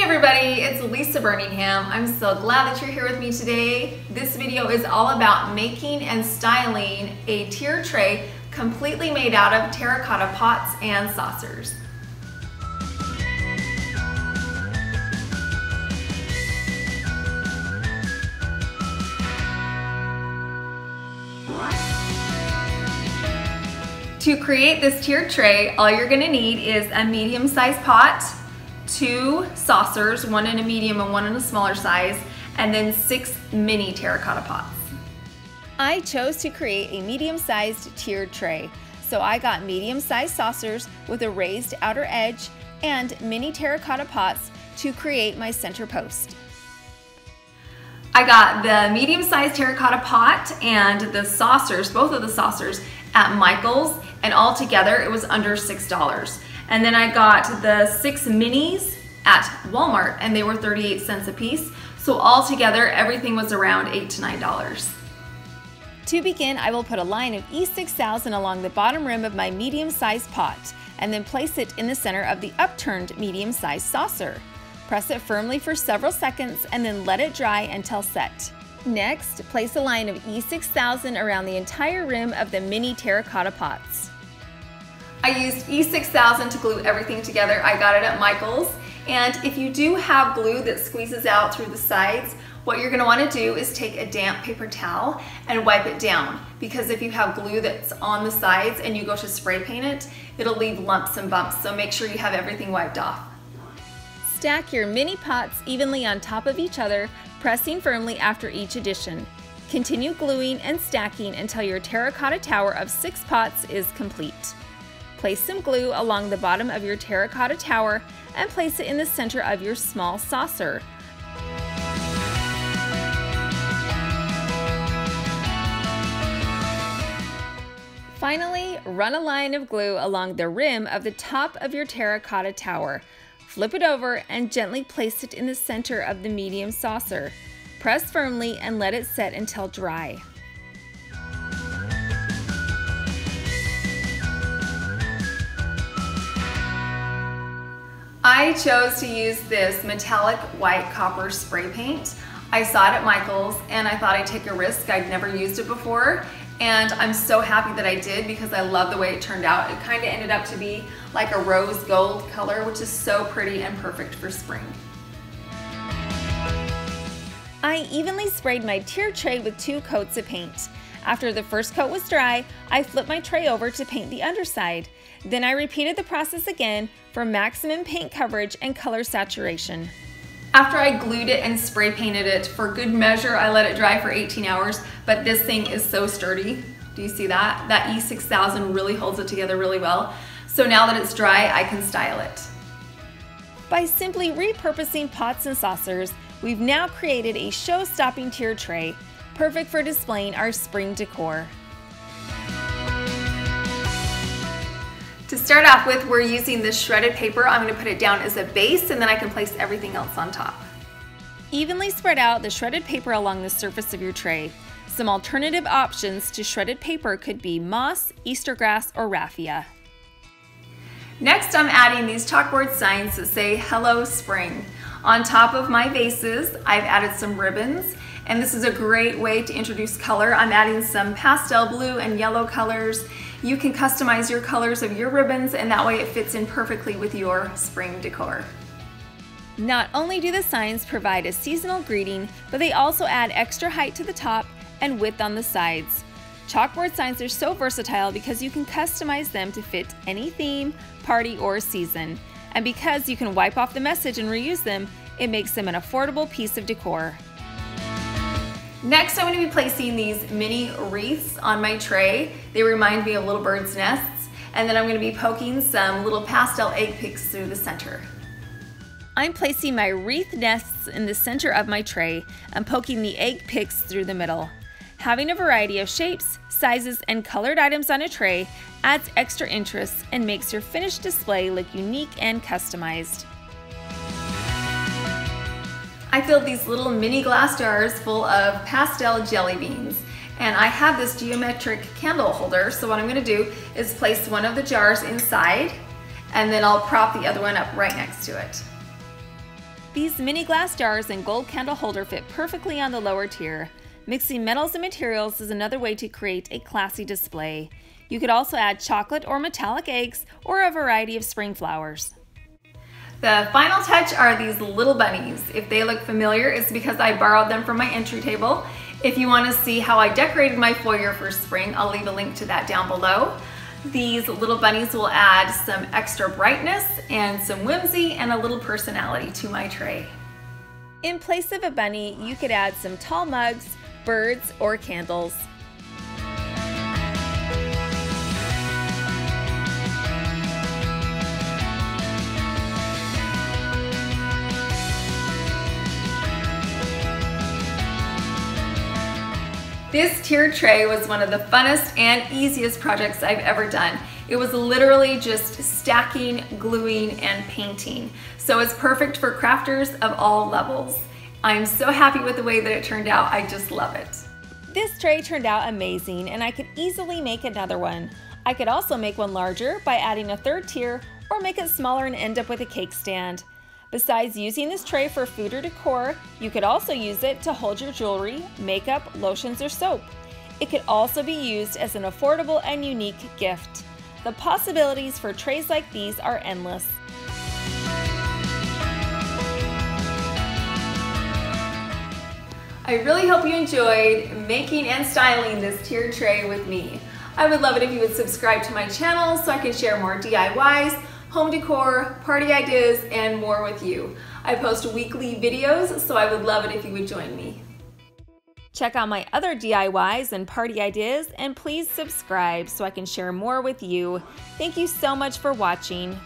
everybody, it's Lisa Burningham. I'm so glad that you're here with me today. This video is all about making and styling a tier tray completely made out of terracotta pots and saucers. To create this tiered tray, all you're gonna need is a medium-sized pot, 2 saucers, one in a medium and one in a smaller size, and then 6 mini terracotta pots. I chose to create a medium-sized tiered tray, so I got medium-sized saucers with a raised outer edge and mini terracotta pots to create my center post. I got the medium-sized terracotta pot and the saucers, both of the saucers, at Michael's, and all together it was under $6. And then I got the 6 minis at Walmart and they were 38 cents a piece. So all together, everything was around $8 to $9. To begin, I will put a line of E6000 along the bottom rim of my medium-sized pot and then place it in the center of the upturned medium-sized saucer. Press it firmly for several seconds and then let it dry until set. Next, place a line of E6000 around the entire rim of the mini terracotta pots. I used E6000 to glue everything together. I got it at Michael's. And if you do have glue that squeezes out through the sides, what you're gonna wanna do is take a damp paper towel and wipe it down. Because if you have glue that's on the sides and you go to spray paint it, it'll leave lumps and bumps. So make sure you have everything wiped off. Stack your mini pots evenly on top of each other, pressing firmly after each addition. Continue gluing and stacking until your terracotta tower of 6 pots is complete. Place some glue along the bottom of your terracotta tower and place it in the center of your small saucer. Finally, run a line of glue along the rim of the top of your terracotta tower. Flip it over and gently place it in the center of the medium saucer. Press firmly and let it set until dry. I chose to use this metallic white copper spray paint. I saw it at Michael's and I thought I'd take a risk. I'd never used it before. And I'm so happy that I did because I love the way it turned out. It kind of ended up to be like a rose gold color, which is so pretty and perfect for spring. I evenly sprayed my tier tray with 2 coats of paint. After the first coat was dry, I flipped my tray over to paint the underside. Then I repeated the process again for maximum paint coverage and color saturation. After I glued it and spray painted it, for good measure, I let it dry for 18 hours, but this thing is so sturdy. Do you see that? That E6000 really holds it together really well. So now that it's dry, I can style it. By simply repurposing pots and saucers, we've now created a show-stopping tier tray, perfect for displaying our spring decor. To start off with, we're using this shredded paper. I'm going to put it down as a base and then I can place everything else on top. Evenly spread out the shredded paper along the surface of your tray. Some alternative options to shredded paper could be moss, Easter grass, or raffia. Next, I'm adding these chalkboard signs that say Hello Spring. On top of my vases, I've added some ribbons, and this is a great way to introduce color. I'm adding some pastel blue and yellow colors. You can customize your colors of your ribbons and that way it fits in perfectly with your spring decor. Not only do the signs provide a seasonal greeting, but they also add extra height to the top and width on the sides. Chalkboard signs are so versatile because you can customize them to fit any theme, party, or season. And because you can wipe off the message and reuse them, it makes them an affordable piece of decor. Next, I'm going to be placing these mini wreaths on my tray. They remind me of little birds' nests. And then I'm going to be poking some little pastel egg picks through the center. I'm placing my wreath nests in the center of my tray and poking the egg picks through the middle. Having a variety of shapes, sizes, and colored items on a tray adds extra interest and makes your finished display look unique and customized. I filled these little mini glass jars full of pastel jelly beans. And I have this geometric candle holder, so what I'm going to do is place one of the jars inside and then I'll prop the other one up right next to it. These mini glass jars and gold candle holder fit perfectly on the lower tier. Mixing metals and materials is another way to create a classy display. You could also add chocolate or metallic eggs or a variety of spring flowers. The final touch are these little bunnies. If they look familiar, it's because I borrowed them from my entry table. If you want to see how I decorated my foyer for spring, I'll leave a link to that down below. These little bunnies will add some extra brightness and some whimsy and a little personality to my tray. In place of a bunny, you could add some tall mugs, birds, or candles. This tiered tray was one of the funnest and easiest projects I've ever done. It was literally just stacking, gluing, and painting. So it's perfect for crafters of all levels. I'm so happy with the way that it turned out. I just love it. This tray turned out amazing, and I could easily make another one. I could also make one larger by adding a third tier, or make it smaller and end up with a cake stand. Besides using this tray for food or decor, you could also use it to hold your jewelry, makeup, lotions, or soap. It could also be used as an affordable and unique gift. The possibilities for trays like these are endless. I really hope you enjoyed making and styling this tiered tray with me. I would love it if you would subscribe to my channel so I can share more DIYs, home decor, party ideas, and more with you. I post weekly videos, so I would love it if you would join me. Check out my other DIYs and party ideas, and please subscribe so I can share more with you. Thank you so much for watching.